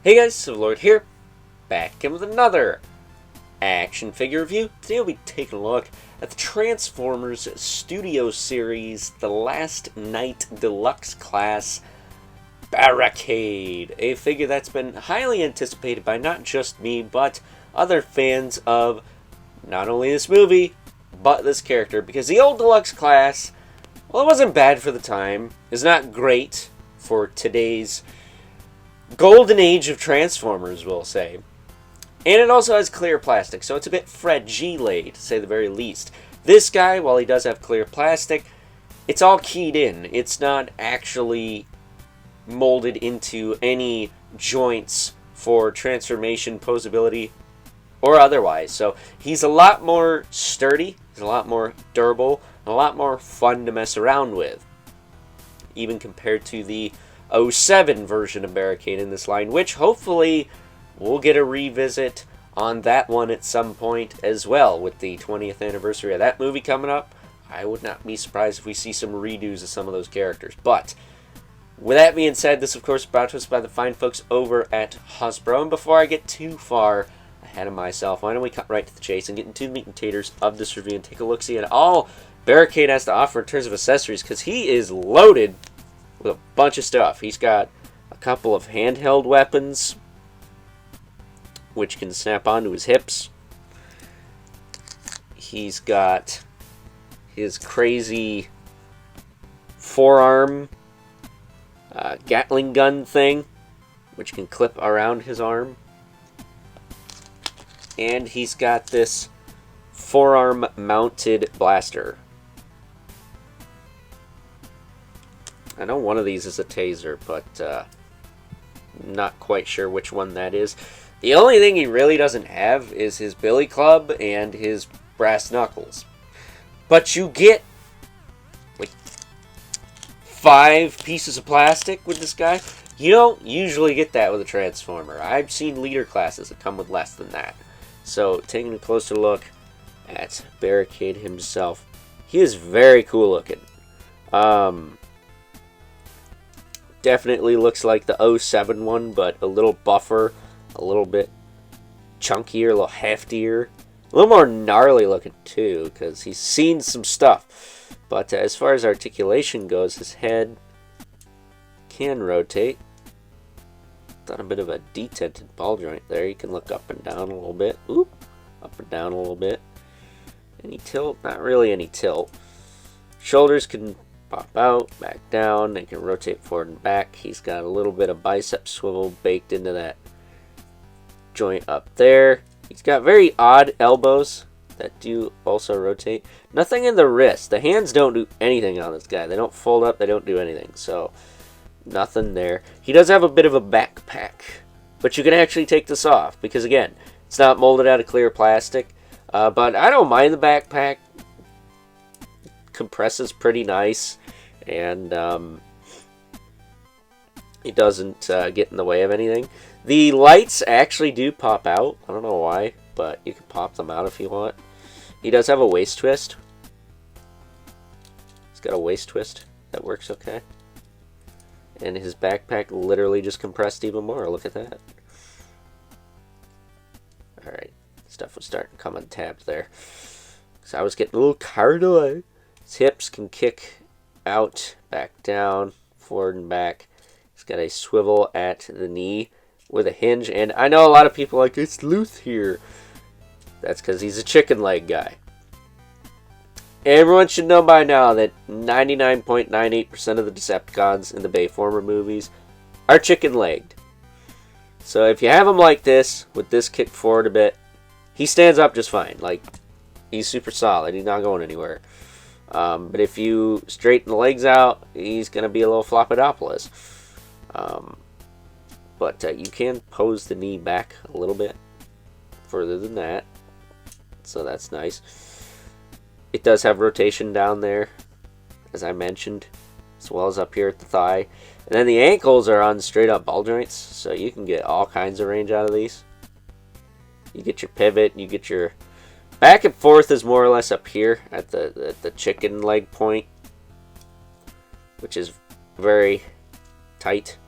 Hey guys, Civilord here, back in with another action figure review. Today we'll be taking a look at the Transformers Studio Series, The Last Night Deluxe Class Barricade. A figure that's been highly anticipated by not just me, but other fans of not only this movie, but this character. Because the old Deluxe Class, well, it wasn't bad for the time. It's not great for today's golden age of Transformers, we'll say. And it also has clear plastic, so it's a bit fragile, to say the very least. This guy, while he does have clear plastic, it's all keyed in. It's not actually molded into any joints for transformation, posability, or otherwise. So he's a lot more sturdy, he's a lot more durable, and a lot more fun to mess around with. Even compared to the 07 version of Barricade in this line, which hopefully we'll get a revisit on that one at some point as well. With the 20th anniversary of that movie coming up, I would not be surprised if we see some redos of some of those characters. But with that being said, this of course is brought to us by the fine folks over at Hasbro. And before I get too far ahead of myself, why don't we cut right to the chase and get into the meat and taters of this review and take a look-see at all Barricade has to offer in terms of accessories, because he is loaded with a bunch of stuff. He's got a couple of handheld weapons, which can snap onto his hips. He's got his crazy forearm Gatling gun thing, which can clip around his arm. And he's got this forearm mounted blaster. I know one of these is a taser, but not quite sure which one that is. The only thing he really doesn't have is his billy club and his brass knuckles. But you get like 5 pieces of plastic with this guy. You don't usually get that with a Transformer. I've seen leader classes that come with less than that. So taking a closer look at Barricade himself, he is very cool looking. Definitely looks like the 07 one, but a little buffer, a little bit chunkier, a little heftier, a little more gnarly looking too, because he's seen some stuff. But as far as articulation goes, his head can rotate. Got a bit of a detented ball joint there. You can look up and down a little bit. Oop, up and down a little bit. Any tilt? Not really any tilt. Shoulders can pop out, back down. They can rotate forward and back. He's got a little bit of bicep swivel baked into that joint up there. He's got very odd elbows that do also rotate. Nothing in the wrist. The hands don't do anything on this guy. They don't fold up. They don't do anything. So nothing there. He does have a bit of a backpack, but you can actually take this off because, again, it's not molded out of clear plastic. But I don't mind the backpack. Compresses pretty nice, and it doesn't get in the way of anything. The lights actually do pop out. I don't know why, but you can pop them out if you want. He does have a waist twist. He's got a waist twist that works okay. And his backpack literally just compressed even more. Look at that. Alright, stuff was starting to come untapped there. So I was getting a little carried away. His hips can kick out, back down, forward and back. He's got a swivel at the knee with a hinge. And I know a lot of people are like, it's loose here. That's because he's a chicken leg guy. Everyone should know by now that 99.98% of the Decepticons in the Bayformer movies are chicken-legged. So if you have him like this, with this kicked forward a bit, he stands up just fine. Like, he's super solid. He's not going anywhere. But if you straighten the legs out, he's going to be a little Flopadopoulos. But you can pose the knee back a little bit further than that. So that's nice. It does have rotation down there, as I mentioned, as well as up here at the thigh. And then the ankles are on straight up ball joints, so you can get all kinds of range out of these. You get your pivot, you get your back and forth is more or less up here at the chicken leg point, which is very tight.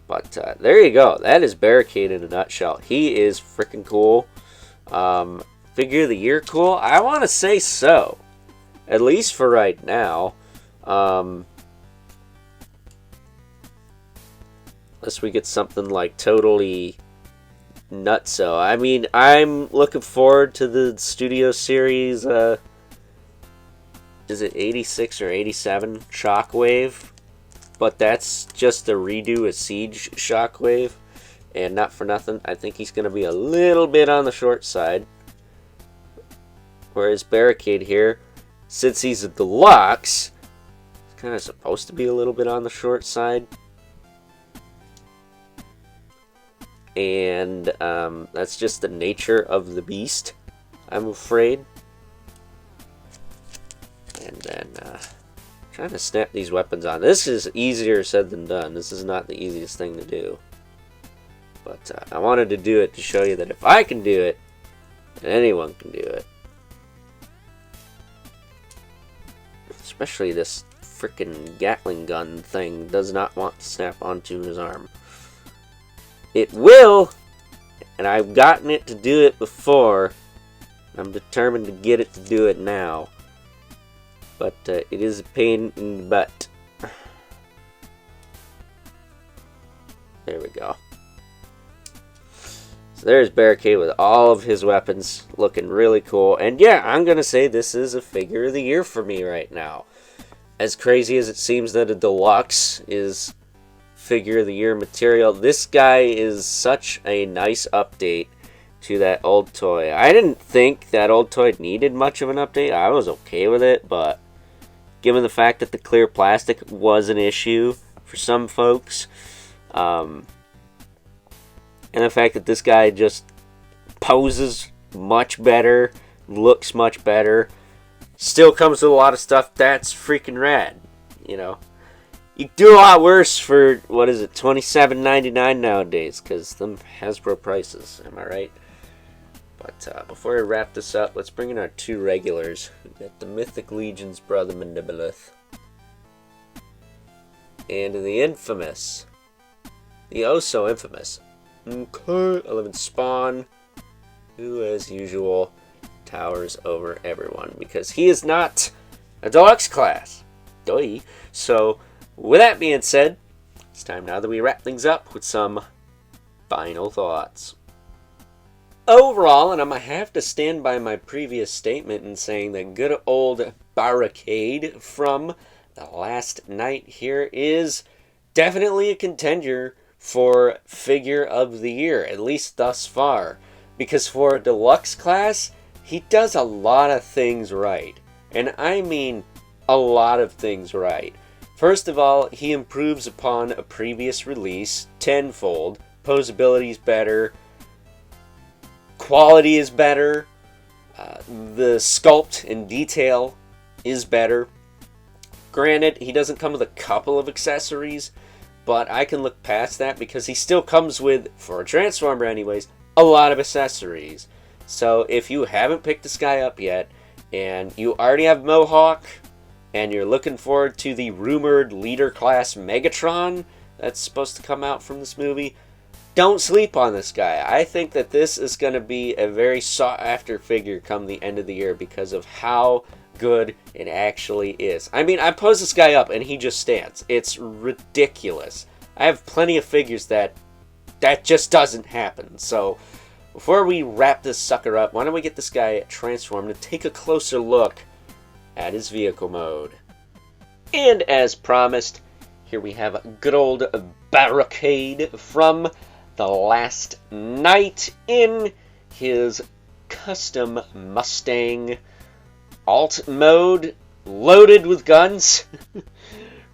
But there you go. That is Barricade in a nutshell. He is freaking cool. Figure of the year cool? I want to say so. At least for right now. Unless we get something like totally nutso. I mean, I'm looking forward to the studio series. Is it 86 or 87 Shockwave? But that's just a redo of Siege Shockwave. And not for nothing, I think he's going to be a little bit on the short side. Whereas Barricade here, since he's a deluxe, he's kind of supposed to be a little bit on the short side. And that's just the nature of the beast, I'm afraid. And then trying to snap these weapons on. This is easier said than done. This is not the easiest thing to do. But I wanted to do it to show you that if I can do it, then anyone can do it. Especially this frickin' Gatling gun thing does not want to snap onto his arm. It will, and I've gotten it to do it before. I'm determined to get it to do it now. But it is a pain in the butt. There we go. So there's Barricade with all of his weapons looking really cool. And yeah, I'm going to say this is a figure of the year for me right now. As crazy as it seems that a deluxe is figure of the year material, this guy is such a nice update to that old toy. I didn't think that old toy needed much of an update. I was okay with it, but given the fact that the clear plastic was an issue for some folks, and the fact that this guy just poses much better, looks much better, still comes with a lot of stuff, that's freaking rad, you know. You can do a lot worse for, what is it, $27.99 nowadays, because them Hasbro prices, am I right? But before I wrap this up, let's bring in our two regulars. We've got the Mythic Legion's brother Mandibolith, and the infamous, the oh so infamous, 11 Spawn, who as usual towers over everyone, because he is not a deluxe class. Doy. So, with that being said, it's time now that we wrap things up with some final thoughts. Overall, and I'm going to have to stand by my previous statement in saying that good old Barricade from the last night here is definitely a contender for figure of the year, at least thus far. Because for a deluxe class, he does a lot of things right. And I mean a lot of things right. First of all, he improves upon a previous release tenfold. Posability is better. Quality is better. The sculpt and detail is better. Granted, he doesn't come with a couple of accessories, but I can look past that because he still comes with, for a Transformer anyways, a lot of accessories. So if you haven't picked this guy up yet, and you already have Mohawk, and you're looking forward to the rumored leader class Megatron that's supposed to come out from this movie, don't sleep on this guy. I think that this is going to be a very sought-after figure come the end of the year because of how good it actually is. I mean, I pose this guy up and he just stands. It's ridiculous. I have plenty of figures that just doesn't happen. So, before we wrap this sucker up, why don't we get this guy transformed and take a closer look at his vehicle mode. And as promised, here we have a good old Barricade from the last night in his custom Mustang alt mode, loaded with guns,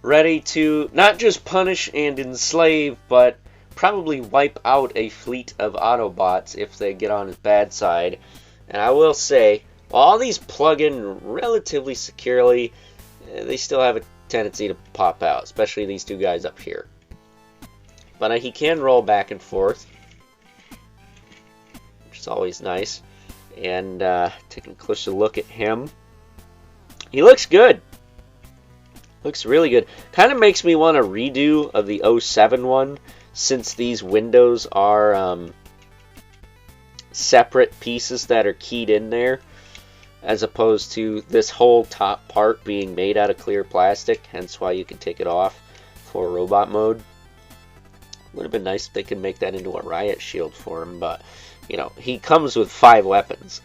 ready to not just punish and enslave, but probably wipe out a fleet of Autobots if they get on his bad side. And I will say, while all these plug in relatively securely, they still have a tendency to pop out, especially these two guys up here. But he can roll back and forth, which is always nice. And taking a closer look at him, he looks good. Looks really good. Kind of makes me want a redo of the 07 one, since these windows are separate pieces that are keyed in there, as opposed to this whole top part being made out of clear plastic, hence why you can take it off for robot mode. Would have been nice if they could make that into a riot shield for him, but, you know, he comes with 5 weapons.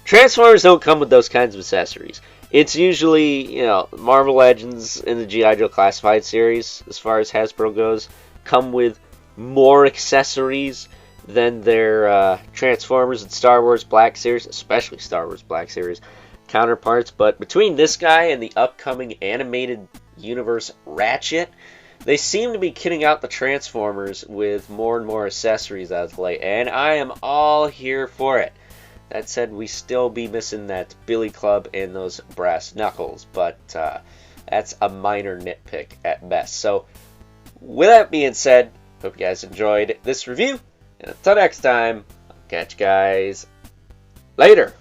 Transformers don't come with those kinds of accessories. It's usually, you know, Marvel Legends in the G.I. Joe Classified series, as far as Hasbro goes, come with more accessories than their Transformers and Star Wars Black Series, especially Star Wars Black Series counterparts. But between this guy and the upcoming animated universe Ratchet, they seem to be kitting out the Transformers with more and more accessories as of late, and I am all here for it. That said, we still be missing that Billy Club and those brass knuckles, but that's a minor nitpick at best. So, with that being said, hope you guys enjoyed this review. And until next time, I'll catch you guys later.